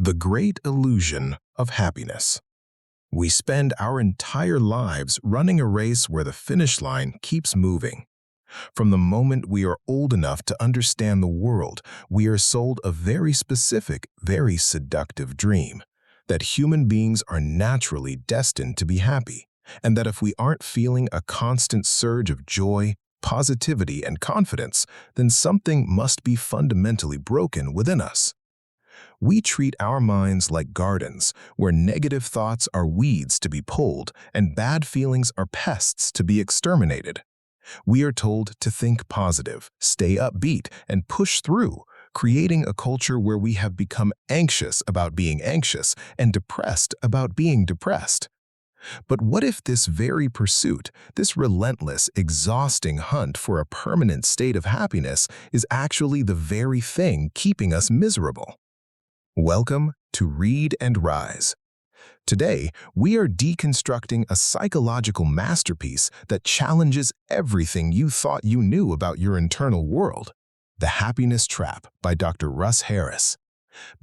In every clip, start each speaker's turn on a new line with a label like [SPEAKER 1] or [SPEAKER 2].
[SPEAKER 1] The great illusion of happiness. We spend our entire lives running a race where the finish line keeps moving. From the moment we are old enough to understand the world, we are sold a very specific, very seductive dream that human beings are naturally destined to be happy, and that if we aren't feeling a constant surge of joy, positivity, and confidence, then something must be fundamentally broken within us. We treat our minds like gardens, where negative thoughts are weeds to be pulled and bad feelings are pests to be exterminated. We are told to think positive, stay upbeat, and push through, creating a culture where we have become anxious about being anxious and depressed about being depressed. But what if this very pursuit, this relentless, exhausting hunt for a permanent state of happiness, is actually the very thing keeping us miserable? Welcome to Read and Rise. Today, we are deconstructing a psychological masterpiece that challenges everything you thought you knew about your internal world. The Happiness Trap by Dr. Russ Harris.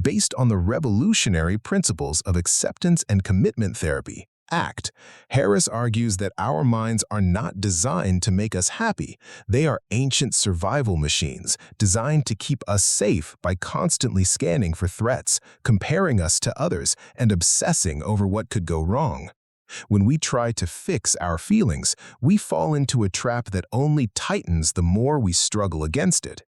[SPEAKER 1] Based on the revolutionary principles of acceptance and commitment therapy, ACT, Harris argues that our minds are not designed to make us happy. They are ancient survival machines designed to keep us safe by constantly scanning for threats, comparing us to others, and obsessing over what could go wrong. When we try to fix our feelings, we fall into a trap that only tightens the more we struggle against it.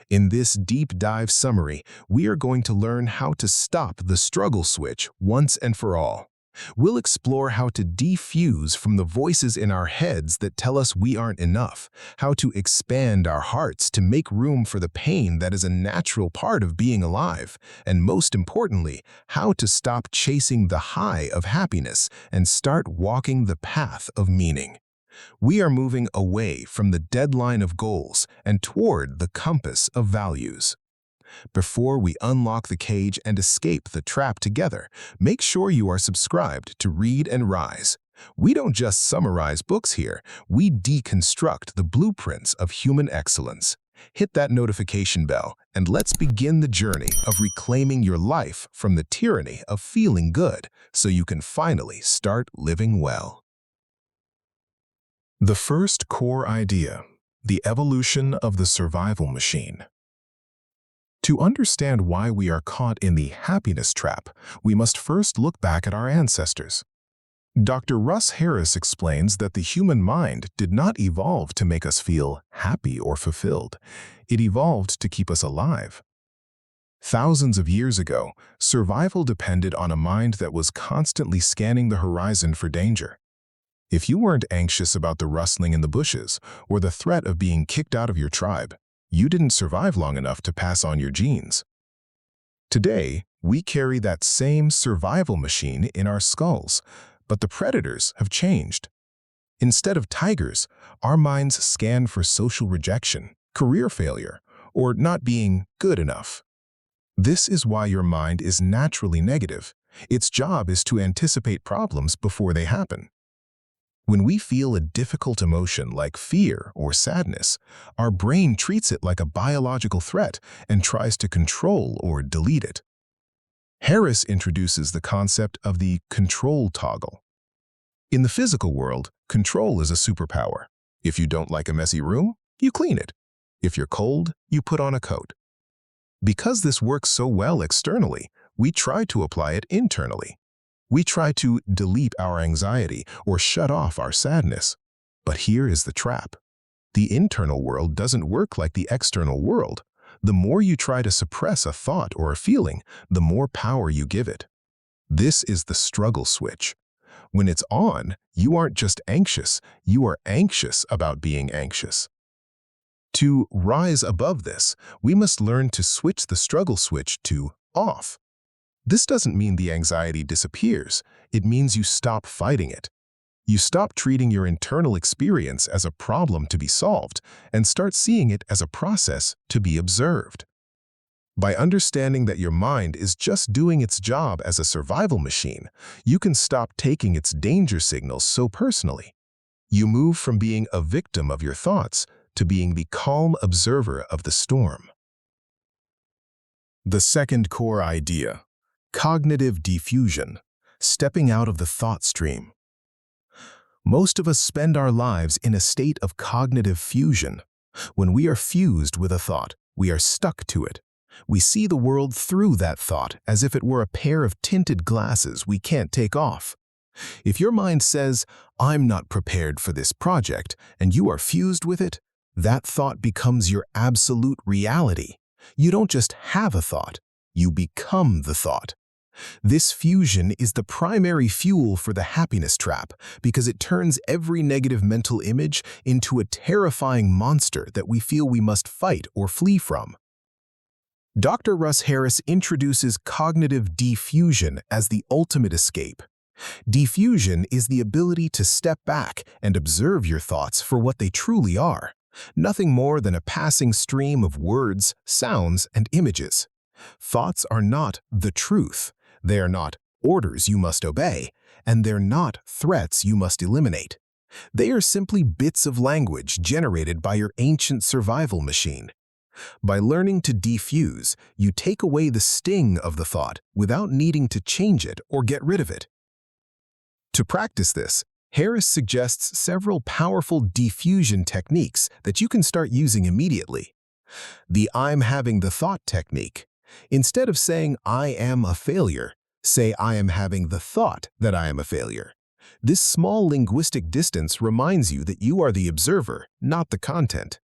[SPEAKER 1] In this deep dive summary, we are going to learn how to stop the struggle switch once and for all. We'll explore how to defuse from the voices in our heads that tell us we aren't enough, how to expand our hearts to make room for the pain that is a natural part of being alive, and most importantly, how to stop chasing the high of happiness and start walking the path of meaning. We are moving away from the deadline of goals and toward the compass of values. Before we unlock the cage and escape the trap together, make sure you are subscribed to Read and Rise. We don't just summarize books here, we deconstruct the blueprints of human excellence. Hit that notification bell and let's begin the journey of reclaiming your life from the tyranny of feeling good so you can finally start living well. The first core idea, the evolution of the survival machine. To understand why we are caught in the happiness trap, we must first look back at our ancestors. Dr. Russ Harris explains that the human mind did not evolve to make us feel happy or fulfilled. It evolved to keep us alive. Thousands of years ago, survival depended on a mind that was constantly scanning the horizon for danger. If you weren't anxious about the rustling in the bushes or the threat of being kicked out of your tribe, you didn't survive long enough to pass on your genes. Today, we carry that same survival machine in our skulls, but the predators have changed. Instead of tigers, our minds scan for social rejection, career failure, or not being good enough. This is why your mind is naturally negative. Its job is to anticipate problems before they happen. When we feel a difficult emotion like fear or sadness, our brain treats it like a biological threat and tries to control or delete it. Harris introduces the concept of the control toggle. In the physical world, control is a superpower. If you don't like a messy room, you clean it. If you're cold, you put on a coat. Because this works so well externally, we try to apply it internally. We try to delete our anxiety or shut off our sadness. But here is the trap. The internal world doesn't work like the external world. The more you try to suppress a thought or a feeling, the more power you give it. This is the struggle switch. When it's on, you aren't just anxious, you are anxious about being anxious. To rise above this, we must learn to switch the struggle switch to off. This doesn't mean the anxiety disappears. It means you stop fighting it. You stop treating your internal experience as a problem to be solved and start seeing it as a process to be observed. By understanding that your mind is just doing its job as a survival machine, you can stop taking its danger signals so personally. You move from being a victim of your thoughts to being the calm observer of the storm. The second core idea, Cognitive defusion, stepping out of the thought stream. Most of us spend our lives in a state of cognitive fusion. When we are fused with a thought, we are stuck to it. We see the world through that thought as if it were a pair of tinted glasses we can't take off. If your mind says, "I'm not prepared for this project," and you are fused with it, that thought becomes your absolute reality. You don't just have a thought, you become the thought. This fusion is the primary fuel for the happiness trap because it turns every negative mental image into a terrifying monster that we feel we must fight or flee from. Dr. Russ Harris introduces cognitive defusion as the ultimate escape. Defusion is the ability to step back and observe your thoughts for what they truly are, nothing more than a passing stream of words, sounds, and images. Thoughts are not the truth. They are not orders you must obey, and they're not threats you must eliminate. They are simply bits of language generated by your ancient survival machine. By learning to defuse, you take away the sting of the thought without needing to change it or get rid of it. To practice this, Harris suggests several powerful defusion techniques that you can start using immediately. The "I'm having the thought" technique. Instead of saying "I am a failure," say "I am having the thought that I am a failure." This small linguistic distance reminds you that you are the observer, not the content.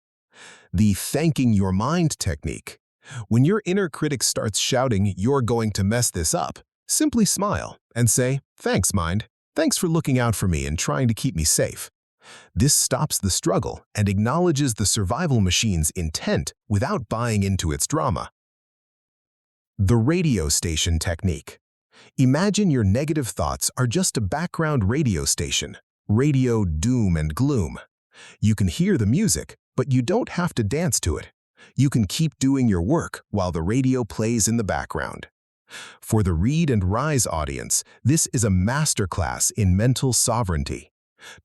[SPEAKER 1] The "thanking your mind" technique. When your inner critic starts shouting, "You're going to mess this up," simply smile and say, "Thanks, mind. Thanks for looking out for me and trying to keep me safe." This stops the struggle and acknowledges the survival machine's intent without buying into its drama. The radio station technique. Imagine your negative thoughts are just a background radio station, radio doom and gloom. You can hear the music, but you don't have to dance to it. You can keep doing your work while the radio plays in the background. For the Read and Rise audience, this is a masterclass in mental sovereignty.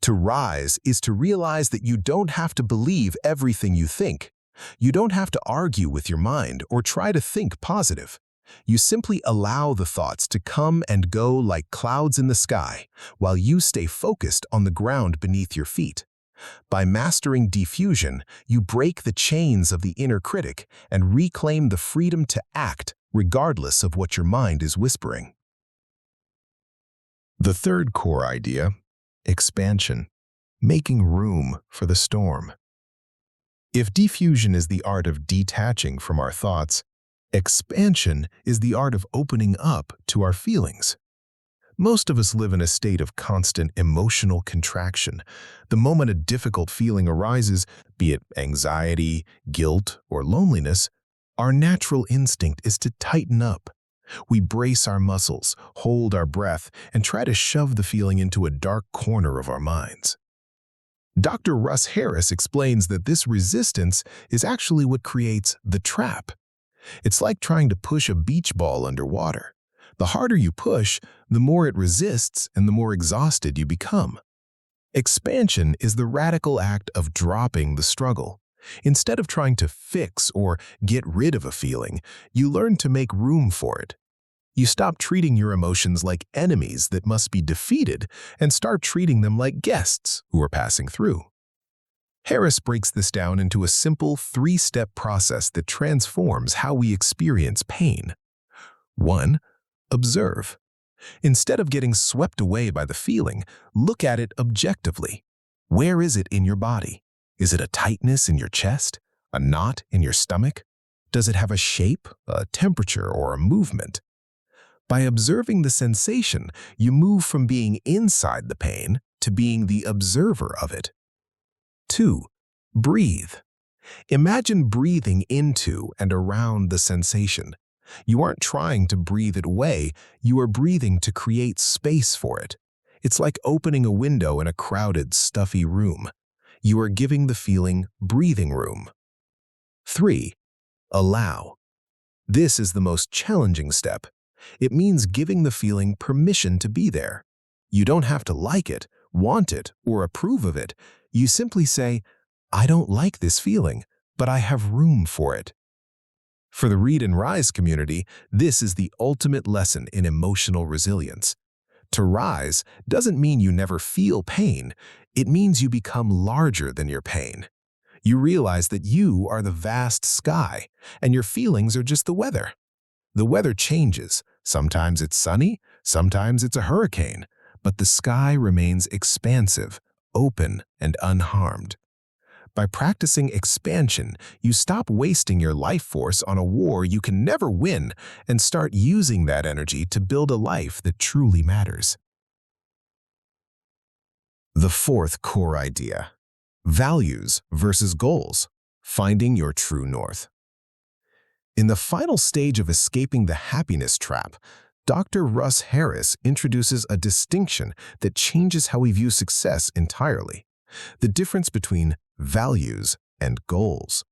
[SPEAKER 1] To rise is to realize that you don't have to believe everything you think. You don't have to argue with your mind or try to think positive. You simply allow the thoughts to come and go like clouds in the sky, while you stay focused on the ground beneath your feet. By mastering defusion, you break the chains of the inner critic and reclaim the freedom to act regardless of what your mind is whispering. The third core idea, expansion, making room for the storm. If defusion is the art of detaching from our thoughts, expansion is the art of opening up to our feelings. Most of us live in a state of constant emotional contraction. The moment a difficult feeling arises, be it anxiety, guilt, or loneliness, our natural instinct is to tighten up. We brace our muscles, hold our breath, and try to shove the feeling into a dark corner of our minds. Dr. Russ Harris explains that this resistance is actually what creates the trap. It's like trying to push a beach ball underwater. The harder you push, the more it resists and the more exhausted you become. Expansion is the radical act of dropping the struggle. Instead of trying to fix or get rid of a feeling, you learn to make room for it. You stop treating your emotions like enemies that must be defeated and start treating them like guests who are passing through. Harris breaks this down into a simple three-step process that transforms how we experience pain. 1. Observe. Instead of getting swept away by the feeling, look at it objectively. Where is it in your body? Is it a tightness in your chest? A knot in your stomach? Does it have a shape, a temperature, or a movement? By observing the sensation, you move from being inside the pain to being the observer of it. 2. Breathe. Imagine breathing into and around the sensation. You aren't trying to breathe it away, you are breathing to create space for it. It's like opening a window in a crowded, stuffy room. You are giving the feeling breathing room. 3. Allow. This is the most challenging step. It means giving the feeling permission to be there. You don't have to like it, want it, or approve of it. You simply say, "I don't like this feeling, but I have room for it." For the Read and Rise community, this is the ultimate lesson in emotional resilience. To rise doesn't mean you never feel pain. It means you become larger than your pain. You realize that you are the vast sky, and your feelings are just the weather. The weather changes. Sometimes it's sunny, sometimes it's a hurricane, but the sky remains expansive, open, and unharmed. By practicing expansion, you stop wasting your life force on a war you can never win and start using that energy to build a life that truly matters. The fourth core idea: values versus goals, finding your true north. In the final stage of escaping the happiness trap, Dr. Russ Harris introduces a distinction that changes how we view success entirely: the difference between values and goals.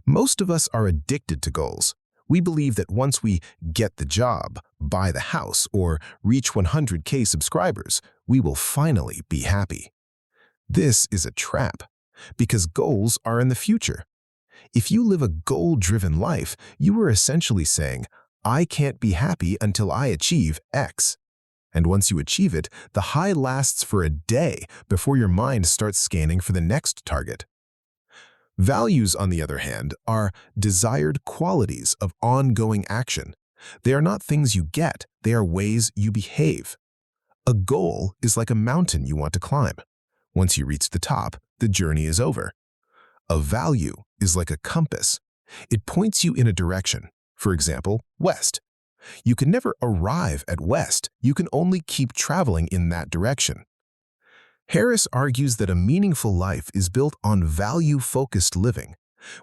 [SPEAKER 1] Most of us are addicted to goals. We believe that once we get the job, buy the house, or reach 100K subscribers, we will finally be happy. This is a trap, because goals are in the future. If you live a goal-driven life, you are essentially saying, I can't be happy until I achieve X. And once you achieve it, the high lasts for a day before your mind starts scanning for the next target. Values, on the other hand, are desired qualities of ongoing action. They are not things you get, they are ways you behave. A goal is like a mountain you want to climb. Once you reach the top, the journey is over. A value is like a compass. It points you in a direction, for example, west. You can never arrive at west, you can only keep traveling in that direction. Harris argues that a meaningful life is built on value-focused living.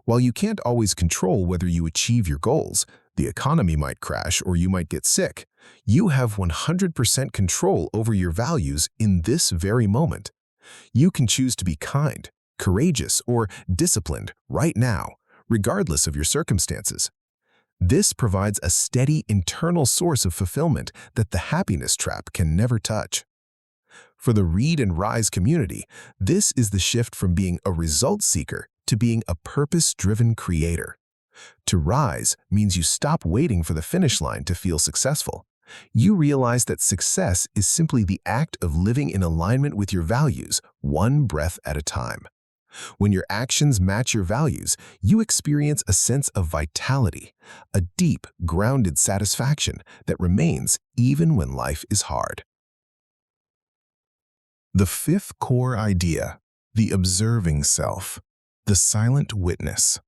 [SPEAKER 1] While you can't always control whether you achieve your goals, the economy might crash or you might get sick, you have 100% control over your values in this very moment. You can choose to be kind, courageous, or disciplined right now, regardless of your circumstances. This provides a steady internal source of fulfillment that the happiness trap can never touch. For the Read and Rise community, this is the shift from being a result seeker to being a purpose-driven creator. To rise means you stop waiting for the finish line to feel successful. You realize that success is simply the act of living in alignment with your values, one breath at a time. When your actions match your values, you experience a sense of vitality, a deep, grounded satisfaction that remains even when life is hard. The fifth core idea: the observing self, the silent witness.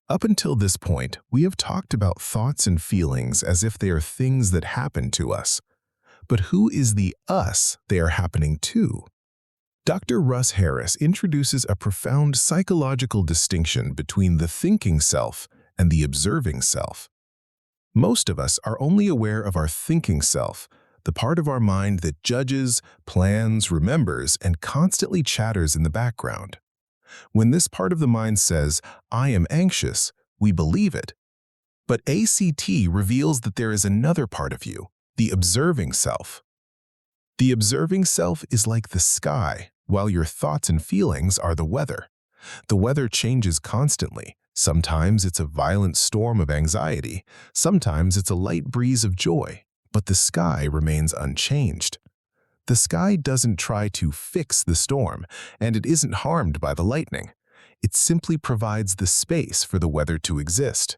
[SPEAKER 1] Up until this point, we have talked about thoughts and feelings as if they are things that happen to us. But who is the us they are happening to? Dr. Russ Harris introduces a profound psychological distinction between the thinking self and the observing self. Most of us are only aware of our thinking self, the part of our mind that judges, plans, remembers, and constantly chatters in the background. When this part of the mind says, I am anxious, we believe it. But ACT reveals that there is another part of you, the observing self. The observing self is like the sky, while your thoughts and feelings are the weather. The weather changes constantly. Sometimes it's a violent storm of anxiety, sometimes it's a light breeze of joy, but the sky remains unchanged. The sky doesn't try to fix the storm, and it isn't harmed by the lightning. It simply provides the space for the weather to exist.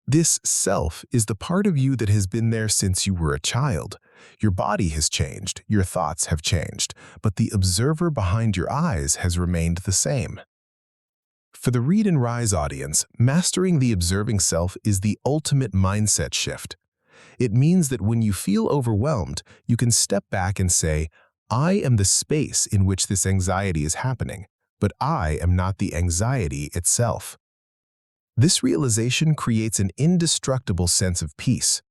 [SPEAKER 1] This self is the part of you that has been there since you were a child. Your body has changed, your thoughts have changed, but the observer behind your eyes has remained the same. For the Read and Rise audience, mastering the observing self is the ultimate mindset shift. It means that when you feel overwhelmed, you can step back and say, I am the space in which this anxiety is happening, but I am not the anxiety itself. This realization creates an indestructible sense of peace.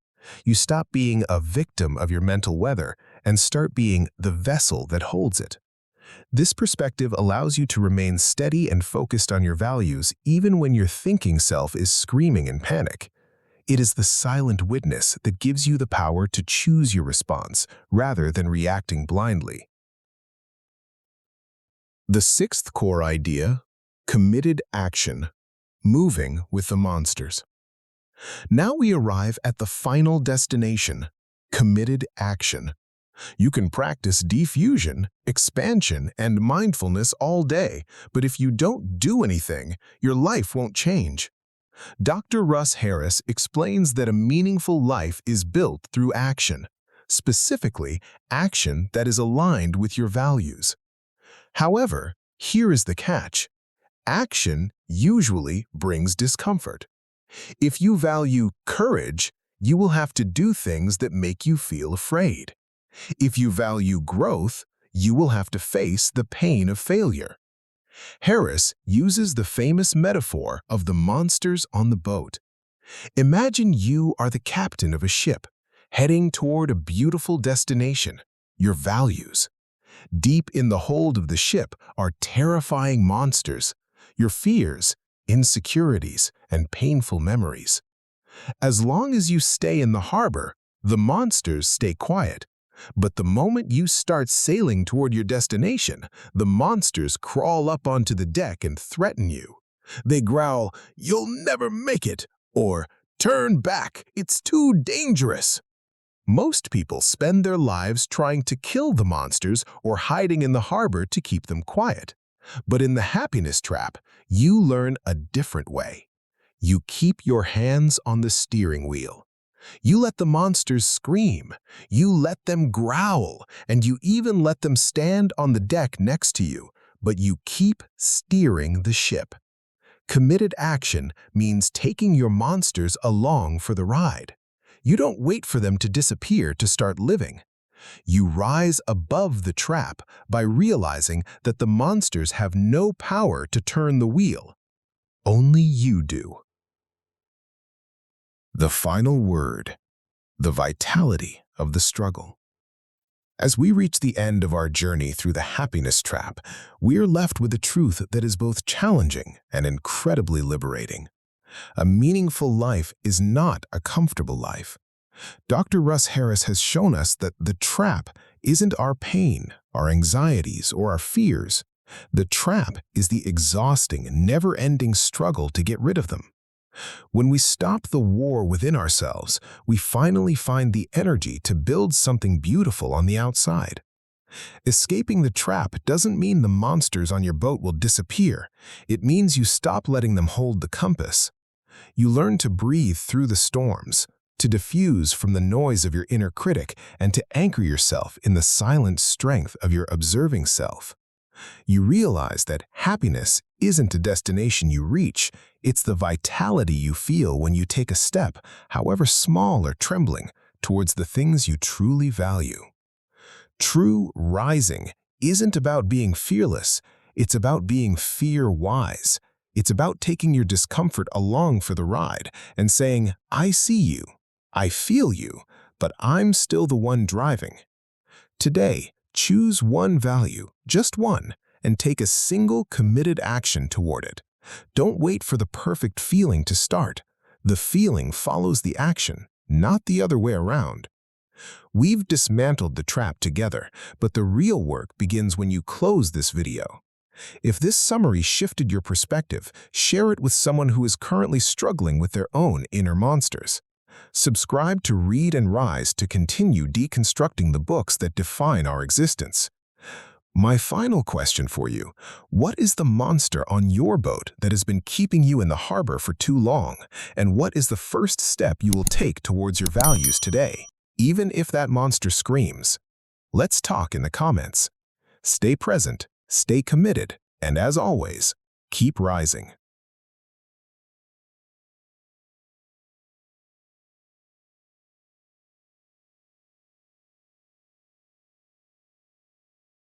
[SPEAKER 1] You stop being a victim of your mental weather and start being the vessel that holds it. This perspective allows you to remain steady and focused on your values even when your thinking self is screaming in panic. It is the silent witness that gives you the power to choose your response rather than reacting blindly. The sixth core idea: committed action, moving with the monsters. Now we arrive at the final destination, committed action. You can practice defusion, expansion, and mindfulness all day, but if you don't do anything, your life won't change. Dr. Russ Harris explains that a meaningful life is built through action, specifically action that is aligned with your values. However, here is the catch. Action usually brings discomfort. If you value courage, you will have to do things that make you feel afraid. If you value growth, you will have to face the pain of failure. Harris uses the famous metaphor of the monsters on the boat. Imagine you are the captain of a ship, heading toward a beautiful destination, your values. Deep in the hold of the ship are terrifying monsters, your fears, insecurities, and painful memories. As long as you stay in the harbor, the monsters stay quiet. But the moment you start sailing toward your destination, the monsters crawl up onto the deck and threaten you. They growl, "You'll never make it," or "Turn back, it's too dangerous." Most people spend their lives trying to kill the monsters or hiding in the harbor to keep them quiet. But in the happiness trap, you learn a different way. You keep your hands on the steering wheel. You let the monsters scream, you let them growl, and you even let them stand on the deck next to you, but you keep steering the ship. Committed action means taking your monsters along for the ride. You don't wait for them to disappear to start living. You rise above the trap by realizing that the monsters have no power to turn the wheel. Only you do. The final word. The vitality of the struggle. As we reach the end of our journey through the happiness trap, we are left with a truth that is both challenging and incredibly liberating. A meaningful life is not a comfortable life. Dr. Russ Harris has shown us that the trap isn't our pain, our anxieties, or our fears. The trap is the exhausting, never-ending struggle to get rid of them. When we stop the war within ourselves, we finally find the energy to build something beautiful on the outside. Escaping the trap doesn't mean the monsters on your boat will disappear. It means you stop letting them hold the compass. You learn to breathe through the storms, to diffuse from the noise of your inner critic, and to anchor yourself in the silent strength of your observing self. You realize that happiness isn't a destination you reach, it's the vitality you feel when you take a step, however small or trembling, towards the things you truly value. True rising isn't about being fearless, it's about being fear-wise. It's about taking your discomfort along for the ride and saying, "I see you, I feel you, but I'm still the one driving." Today, choose one value, just one, and take a single committed action toward it. Don't wait for the perfect feeling to start. The feeling follows the action, not the other way around. We've dismantled the trap together, but the real work begins when you close this video. If this summary shifted your perspective, share it with someone who is currently struggling with their own inner monsters. Subscribe to Read and Rise to continue deconstructing the books that define our existence. My final question for you: what is the monster on your boat that has been keeping you in the harbor for too long? And what is the first step you will take towards your values today, even if that monster screams? Let's talk in the comments. Stay present, stay committed, and as always, keep rising.